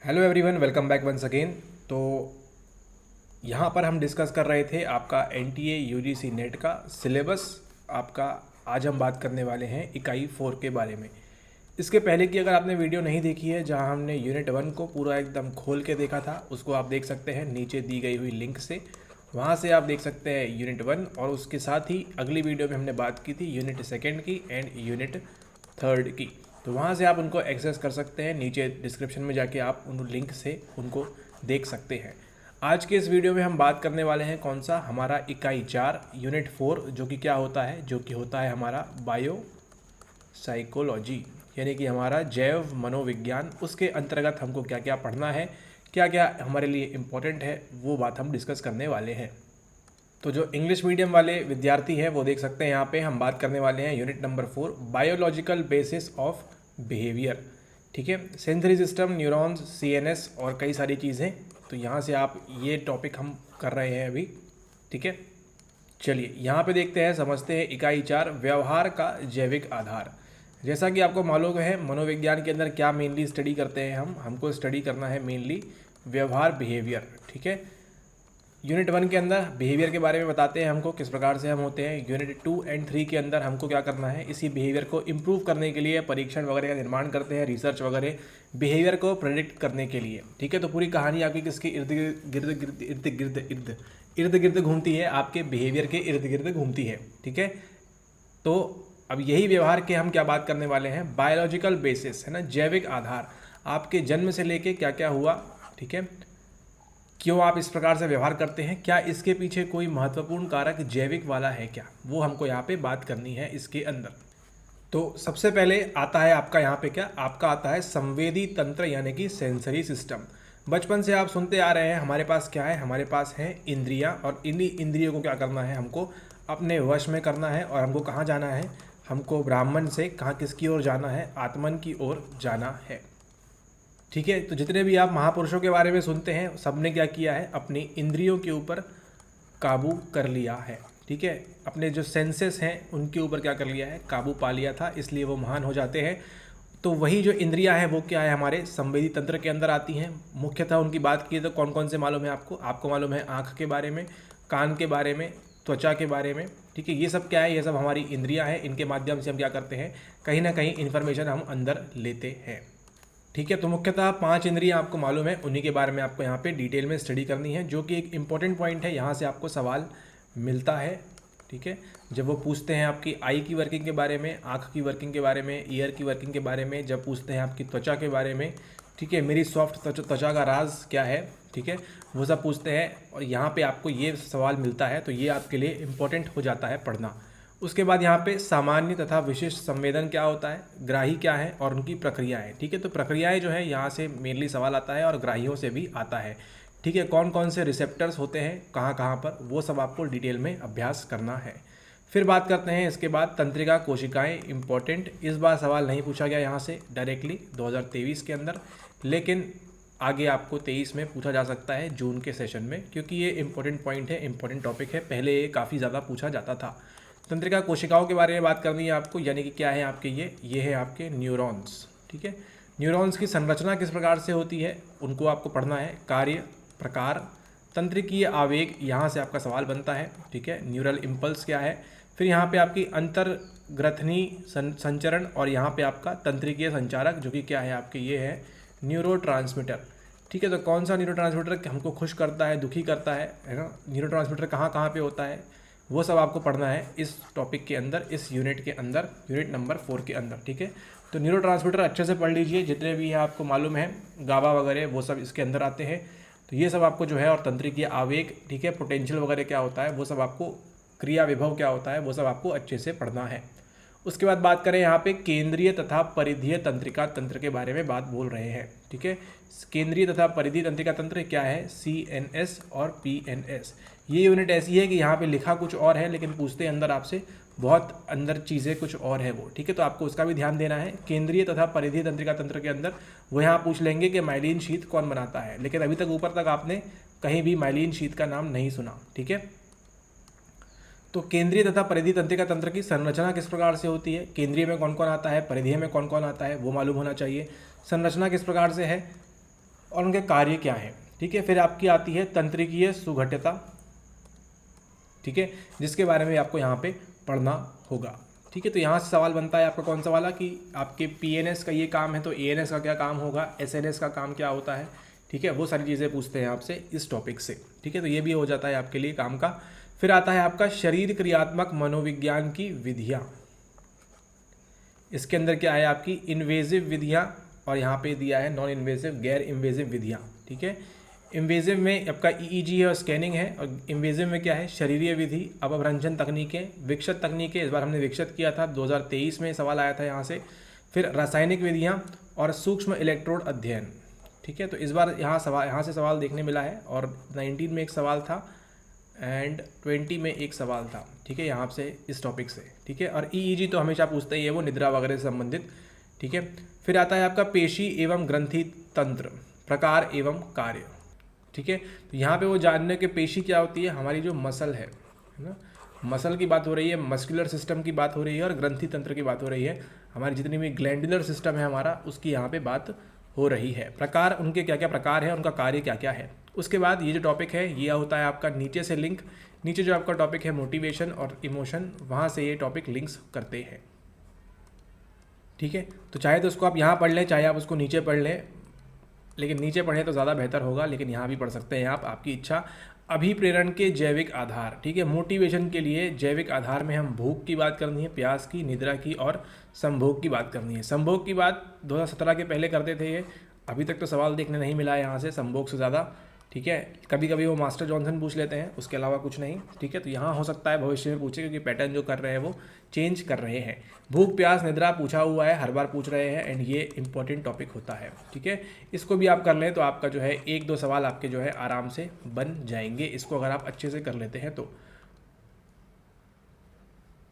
Hello everyone, welcome back once again. तो यहाँ पर हम डिस्कस कर रहे थे आपका एनटीए यूजीसी नेट का सिलेबस। आपका आज हम बात करने वाले हैं इकाई 4 के बारे में। इसके पहले की अगर आपने वीडियो नहीं देखी है जहाँ हमने यूनिट 1 को पूरा एकदम खोल के देखा था, उसको आप देख सकते हैं नीचे दी गई हुई लिंक से। वहाँ से आप देख सकते हैं यूनिट 1, और उसके साथ ही अगली वीडियो में हमने बात की थी यूनिट 2 की एंड यूनिट 3 की। तो वहाँ से आप उनको एक्सेस कर सकते हैं, नीचे डिस्क्रिप्शन में जाके आप उन लिंक से उनको देख सकते हैं। आज के इस वीडियो में हम बात करने वाले हैं कौन सा, हमारा इकाई 4 यूनिट 4, जो कि क्या होता है, जो कि होता है हमारा बायो साइकोलॉजी, यानी कि हमारा जैव मनोविज्ञान। उसके अंतर्गत हमको क्या क्या पढ़ना है, क्या क्या हमारे लिए इम्पोर्टेंट है, वो बात हम डिस्कस करने वाले हैं। तो जो इंग्लिश मीडियम वाले विद्यार्थी हैं वो देख सकते हैं यहाँ पे हम बात करने वाले हैं unit number 4, biological basis of behaviour. ठीक है, सेंसरी सिस्टम, न्यूरॉन्स, सीएनएस और कई सारी चीज़ें। तो यहाँ से आप ये टॉपिक हम कर रहे हैं अभी। ठीक है, चलिए यहाँ पे देखते हैं, समझते हैं इकाई 4, व्यवहार का जैविक आधार। जैसा कि आपको मालूम है मनोविज्ञान के अंदर क्या मेनली स्टडी करते हैं हमको स्टडी करना है मेनली व्यवहार, बिहेवियर। ठीक है, यूनिट 1 के अंदर बिहेवियर के बारे में बताते हैं हमको किस प्रकार से हम होते हैं। यूनिट 2 एंड 3 के अंदर हमको क्या करना है, इसी बिहेवियर को इम्प्रूव करने के लिए परीक्षण वगैरह का निर्माण करते हैं, रिसर्च वगैरह बिहेवियर को प्रेडिक्ट करने के लिए। ठीक है, तो पूरी कहानी आपकी किसके इर्द गिर्द गिर्द इर्द गिर्द इर्द इर्द गिर्द घूमती है, आपके बिहेवियर के इर्द गिर्द घूमती है। ठीक है, तो अब यही व्यवहार के हम क्या बात करने वाले हैं, बायोलॉजिकल बेसिस, है ना, जैविक आधार। आपके जन्म से लेके क्या क्या हुआ, ठीक है, क्यों आप इस प्रकार से व्यवहार करते हैं, क्या इसके पीछे कोई महत्वपूर्ण कारक जैविक वाला है क्या, वो हमको यहाँ पे बात करनी है इसके अंदर। तो सबसे पहले आता है आपका यहाँ पे क्या, आपका आता है संवेदी तंत्र, यानी कि सेंसरी सिस्टम। बचपन से आप सुनते आ रहे हैं हमारे पास क्या है, हमारे पास है इंद्रियां, और इन्हीं इंद्रियों को क्या करना है, हमको अपने वश में करना है। और हमको कहाँ जाना है, हमको ब्राह्मण से कहाँ किसकी ओर जाना है, आत्मन की ओर जाना है। ठीक है, तो जितने भी आप महापुरुषों के बारे में सुनते हैं, सबने क्या किया है, अपनी इंद्रियों के ऊपर काबू कर लिया है। ठीक है, अपने जो सेंसेस हैं उनके ऊपर क्या कर लिया है, काबू पा लिया था, इसलिए वो महान हो जाते हैं। तो वही जो इंद्रियां हैं वो क्या है, हमारे संवेदी तंत्र के अंदर आती हैं। मुख्यतः उनकी बात की तो कौन कौन से मालूम है आपको मालूम है आँख के बारे में, कान के बारे में, त्वचा के बारे में। ठीक है, ये सब क्या है, ये सब हमारी इंद्रियां हैं, इनके माध्यम से हम क्या करते हैं, कहीं ना कहीं इन्फॉर्मेशन हम अंदर लेते हैं। ठीक है, तो मुख्यतः 5 इंद्रियां आपको मालूम है, उन्हीं के बारे में आपको यहाँ पे डिटेल में स्टडी करनी है, जो कि एक इम्पॉर्टेंट पॉइंट है। यहाँ से आपको सवाल मिलता है। ठीक है, जब वो पूछते हैं आपकी आई की वर्किंग के बारे में, आँख की वर्किंग के बारे में, ईयर की वर्किंग के बारे में, जब पूछते हैं आपकी त्वचा के बारे में, ठीक है, मेरी सॉफ्ट त्वचा का राज क्या है, ठीक है, वो सब पूछते हैं, और यहाँ पर आपको ये सवाल मिलता है, तो ये आपके लिए इम्पोर्टेंट हो जाता है पढ़ना। उसके बाद यहाँ पे सामान्य तथा विशिष्ट संवेदन क्या होता है, ग्राही क्या है और उनकी प्रक्रियाएं। ठीक है, तो प्रक्रियाएं जो है यहाँ से मेनली सवाल आता है, और ग्राहियों से भी आता है। ठीक है, कौन कौन से रिसेप्टर्स होते हैं कहाँ कहाँ पर, वो सब आपको डिटेल में अभ्यास करना है। फिर बात करते हैं इसके बाद तंत्रिका कोशिकाएँ, इंपॉर्टेंट। इस बार सवाल नहीं पूछा गया यहाँ से डायरेक्टली 2023 के अंदर, लेकिन आगे आपको 23 में पूछा जा सकता है जून के सेशन में, क्योंकि ये इंपॉर्टेंट पॉइंट है, इंपॉर्टेंट टॉपिक है, पहले ये काफ़ी ज़्यादा पूछा जाता था। तंत्रिका कोशिकाओं के बारे में बात करनी है आपको, यानी कि क्या है आपके ये है आपके न्यूरॉन्स। ठीक है, न्यूरॉन्स की संरचना किस प्रकार से होती है, उनको आपको पढ़ना है। कार्य, प्रकार, तंत्रिकीय आवेग, यहाँ से आपका सवाल बनता है। ठीक है, न्यूरल इम्पल्स क्या है, फिर यहाँ पे आपकी अंतर्ग्रथनी संचरण, और यहाँ पे आपका तंत्रिकीय संचारक, जो कि क्या है आपके ये है न्यूरोट्रांसमीटर। ठीक है, तो कौन सा न्यूरोट्रांसमीटर हमको खुश करता है, दुखी करता है ना, न्यूरोट्रांसमीटर कहाँ कहाँ पे होता है, वो सब आपको पढ़ना है इस टॉपिक के अंदर, इस यूनिट के अंदर, यूनिट नंबर 4 के अंदर। ठीक है, तो न्यूरोट्रांसमीटर अच्छे से पढ़ लीजिए, जितने भी है आपको मालूम है, गाबा वगैरह वो सब इसके अंदर आते हैं। तो ये सब आपको जो है, और तंत्रिकीय आवेग, ठीक है, पोटेंशियल वगैरह क्या होता है वो सब आपको, क्रिया विभव क्या होता है वो सब आपको अच्छे से पढ़ना है। उसके बाद बात करें यहाँ पे केंद्रीय तथा परिधीय तंत्रिका तंत्र के बारे में बात बोल रहे हैं। ठीक है, केंद्रीय तथा परिधीय तंत्रिका तंत्र क्या है, CNS और PNS। ये यूनिट ऐसी है कि यहाँ पे लिखा कुछ और है, लेकिन पूछते अंदर आपसे बहुत अंदर चीज़ें कुछ और है वो। ठीक है, तो आपको उसका भी ध्यान देना है। केंद्रीय तथा परिधीय तंत्रिका तंत्र के अंदर वो यहाँ पूछ लेंगे कि माइलिन शीथ कौन बनाता है, लेकिन अभी तक ऊपर तक आपने कहीं भी माइलिन शीथ का नाम नहीं सुना। ठीक है, तो केंद्रीय तथा परिधीय तंत्रिका तंत्र की संरचना किस प्रकार से होती है, केंद्रीय में कौन कौन आता है, परिधीय में कौन कौन आता है, वो मालूम होना चाहिए। संरचना किस प्रकार से है, और उनके कार्य क्या हैं। ठीक है, फिर आपकी आती है तंत्रिकीय सुघट्यता, ठीक है, जिसके बारे में आपको यहाँ पे पढ़ना होगा। ठीक है, तो यहाँ से सवाल बनता है आपका कौन सा वाला कि आपके पीएनएस का ये काम है तो एएनएस का क्या काम होगा, एसएनएस का काम क्या होता है। ठीक है, वो सारी चीज़ें पूछते हैं आपसे इस टॉपिक से। ठीक है, तो ये भी हो जाता है आपके लिए काम का। फिर आता है आपका शरीर क्रियात्मक मनोविज्ञान की विधियाँ। इसके अंदर क्या है आपकी इन्वेजिव विधियाँ, और यहाँ पे दिया है नॉन इन्वेजिव, गैर इन्वेजिव विधियाँ। ठीक है, इन्वेजिव में आपका ईईजी है और स्कैनिंग है, और इन्वेजिव में क्या है शरीरीय विधि, अपभ्रंशन तकनीकें, विकसित तकनीकें, इस बार हमने विकसित किया था 2023 में सवाल आया था यहाँ से। फिर रासायनिक विधियाँ और सूक्ष्म इलेक्ट्रोड अध्ययन। ठीक है, तो इस बार यहाँ से सवाल देखने मिला है, और 19 में एक सवाल था एंड 20 में एक सवाल था। ठीक है, यहाँ से इस टॉपिक से। ठीक है, और ईईजी तो हमेशा पूछते ही है, वो निद्रा वगैरह से संबंधित। ठीक है, फिर आता है आपका पेशी एवं ग्रंथि तंत्र, प्रकार एवं कार्य। ठीक है, तो यहाँ पे वो जानने के पेशी क्या होती है, हमारी जो मसल है ना, मसल की बात हो रही है, मस्कुलर सिस्टम की बात हो रही है, और ग्रंथि तंत्र की बात हो रही है, हमारी जितनी भी ग्लैंडुलर सिस्टम है हमारा, उसकी यहाँ पे बात हो रही है। प्रकार, उनके क्या क्या प्रकार है, उनका कार्य क्या क्या है। उसके बाद ये जो टॉपिक है ये होता है आपका नीचे से लिंक, नीचे जो आपका टॉपिक है मोटिवेशन और इमोशन, वहाँ से ये टॉपिक लिंक्स करते हैं। ठीक है, तो चाहे तो उसको आप यहाँ पढ़ लें, चाहे आप उसको नीचे पढ़ लें, लेकिन नीचे पढ़ें तो ज़्यादा बेहतर होगा, लेकिन यहाँ भी पढ़ सकते हैं आप, आपकी इच्छा। अभिप्रेरण के जैविक आधार। ठीक है, मोटिवेशन के लिए जैविक आधार में हम भूख की बात करनी है, प्यास की, निद्रा की और संभोग की बात करनी है। संभोग की बात 2017 के पहले करते थे ये, अभी तक तो सवाल देखने नहीं मिला है यहाँ से संभोग से ज़्यादा। ठीक है, कभी कभी वो मास्टर जॉनसन पूछ लेते हैं, उसके अलावा कुछ नहीं। ठीक है, तो यहाँ हो सकता है भविष्य में पूछे, क्योंकि पैटर्न जो कर रहे हैं वो चेंज कर रहे हैं। भूख प्यास निद्रा पूछा हुआ है, हर बार पूछ रहे हैं, एंड ये इंपॉर्टेंट टॉपिक होता है। ठीक है, इसको भी आप कर लें तो आपका जो है 1-2 सवाल आपके जो है आराम से बन जाएंगे, इसको अगर आप अच्छे से कर लेते हैं तो।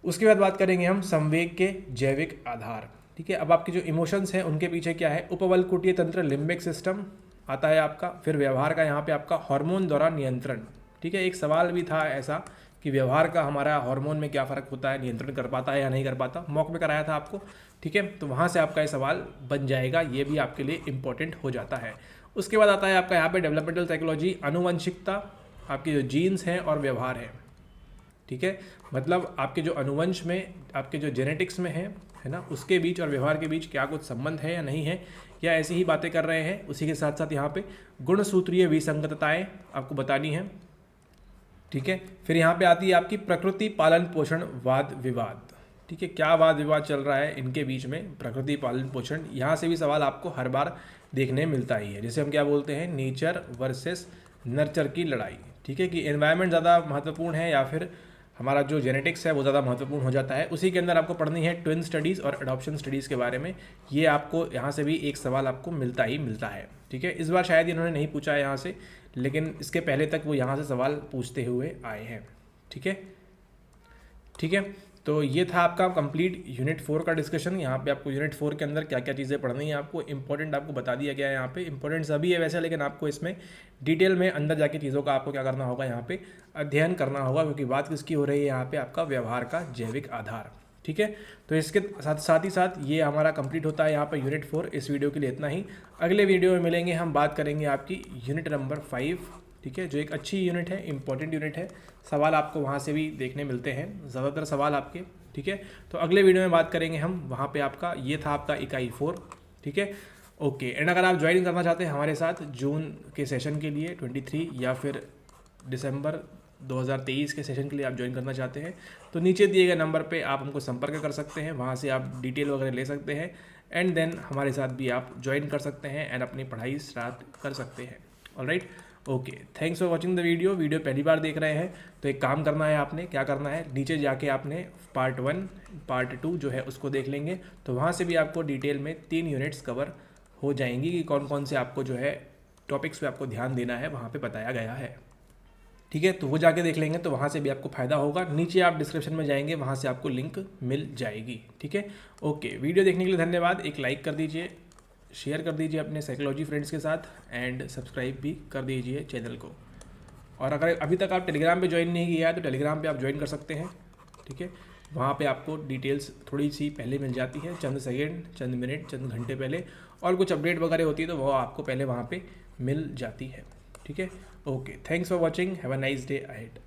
उसके बाद बात करेंगे हम संवेग के जैविक आधार। ठीक है, अब आपके जो इमोशंस हैं उनके पीछे क्या है, उपबलकुटीय तंत्र, लिम्बिक सिस्टम आता है आपका। फिर व्यवहार का यहाँ पे आपका हार्मोन द्वारा नियंत्रण। ठीक है, एक सवाल भी था ऐसा कि व्यवहार का हमारा हार्मोन में क्या फ़र्क होता है, नियंत्रण कर पाता है या नहीं कर पाता, मॉक में कराया था आपको। ठीक है, तो वहाँ से आपका ये सवाल बन जाएगा, ये भी आपके लिए इंपॉर्टेंट हो जाता है। उसके बाद आता है आपका यहाँ पे डेवलपमेंटल साइकोलॉजी, आनुवंशिकता, आपके जो जीन्स हैं और व्यवहार है। ठीक है, मतलब आपके जो अनुवंश में, आपके जो जेनेटिक्स में है ना, उसके बीच और व्यवहार के बीच क्या कुछ संबंध है या नहीं है, या ऐसी ही बातें कर रहे हैं। उसी के साथ साथ यहाँ पे गुणसूत्रीय विसंगतताएं आपको बतानी है। ठीक है, फिर यहाँ पे आती है आपकी प्रकृति पालन पोषण वाद विवाद। ठीक है, क्या वाद विवाद चल रहा है इनके बीच में, प्रकृति पालन पोषण, यहाँ से भी सवाल आपको हर बार देखने मिलता ही है, जिसे हम क्या बोलते हैं, नेचर वर्सेस नर्चर की लड़ाई। ठीक है, कि एनवायरनमेंट ज़्यादा महत्वपूर्ण है या फिर हमारा जो जेनेटिक्स है वो ज़्यादा महत्वपूर्ण हो जाता है। उसी के अंदर आपको पढ़नी है ट्विन स्टडीज़ और एडॉप्शन स्टडीज़ के बारे में, ये आपको यहाँ से भी एक सवाल आपको मिलता ही मिलता है। ठीक है, इस बार शायद इन्होंने नहीं पूछा है यहाँ से, लेकिन इसके पहले तक वो यहाँ से सवाल पूछते हुए आए हैं। ठीक है, ठीक है, तो ये था आपका कंप्लीट यूनिट 4 का डिस्कशन। यहाँ पे आपको यूनिट 4 के अंदर क्या क्या चीज़ें पढ़नी है, आपको इंपॉर्टेंट आपको बता दिया गया है। यहाँ पे इंपॉर्टेंट सभी है वैसे, लेकिन आपको इसमें डिटेल में अंदर जाके चीज़ों का आपको क्या करना होगा, यहाँ पे अध्ययन करना होगा, क्योंकि बात किसकी हो रही है यहाँ पे, आपका व्यवहार का जैविक आधार। ठीक है, तो इसके साथ ही साथ ये हमारा कंप्लीट होता है यहाँ पर यूनिट 4। इस वीडियो के लिए इतना ही, अगले वीडियो में मिलेंगे, हम बात करेंगे आपकी यूनिट नंबर 5। ठीक है, जो एक अच्छी यूनिट है, इंपॉर्टेंट यूनिट है, सवाल आपको वहाँ से भी देखने मिलते हैं, ज़्यादातर सवाल आपके। ठीक है, तो अगले वीडियो में बात करेंगे हम वहाँ पे आपका, ये था आपका इकाई 4। ठीक है, ओके। एंड अगर आप ज्वाइन करना चाहते हैं हमारे साथ जून के सेशन के लिए 23 या फिर दिसंबर 2023 के सेशन के लिए आप ज्वाइन करना चाहते हैं, तो नीचे दिए गए नंबर पे आप हमको संपर्क कर सकते हैं, वहाँ से आप डिटेल वगैरह ले सकते हैं, एंड देन हमारे साथ भी आप ज्वाइन कर सकते हैं एंड अपनी पढ़ाई स्टार्ट कर सकते हैं। Alright, okay, thanks for watching the video. Video पहली बार देख रहे हैं तो एक काम करना है, आपने क्या करना है, नीचे जाके आपने पार्ट 1 पार्ट 2 जो है उसको देख लेंगे, तो वहाँ से भी आपको डिटेल में 3 यूनिट्स कवर हो जाएंगी कि कौन कौन से आपको जो है टॉपिक्स पे आपको ध्यान देना है, वहाँ पे बताया गया है। ठीक है, तो वो जाके देख लेंगे तो वहाँ से भी आपको फ़ायदा होगा। नीचे आप डिस्क्रिप्शन में जाएंगे, वहाँ से आपको लिंक मिल जाएगी। ठीक है, ओके, वीडियो देखने के लिए धन्यवाद। एक लाइक कर दीजिए, शेयर कर दीजिए अपने साइकोलॉजी फ्रेंड्स के साथ, एंड सब्सक्राइब भी कर दीजिए चैनल को। और अगर अभी तक आप टेलीग्राम पे ज्वाइन नहीं किया है तो टेलीग्राम पे आप ज्वाइन कर सकते हैं। ठीक है, वहाँ पे आपको डिटेल्स थोड़ी सी पहले मिल जाती है, चंद सेकंड, चंद मिनट, चंद घंटे पहले, और कुछ अपडेट वगैरह होती है तो वो आपको पहले वहाँ पे मिल जाती है। ठीक है, okay, thanks for watching, have a nice day ahead.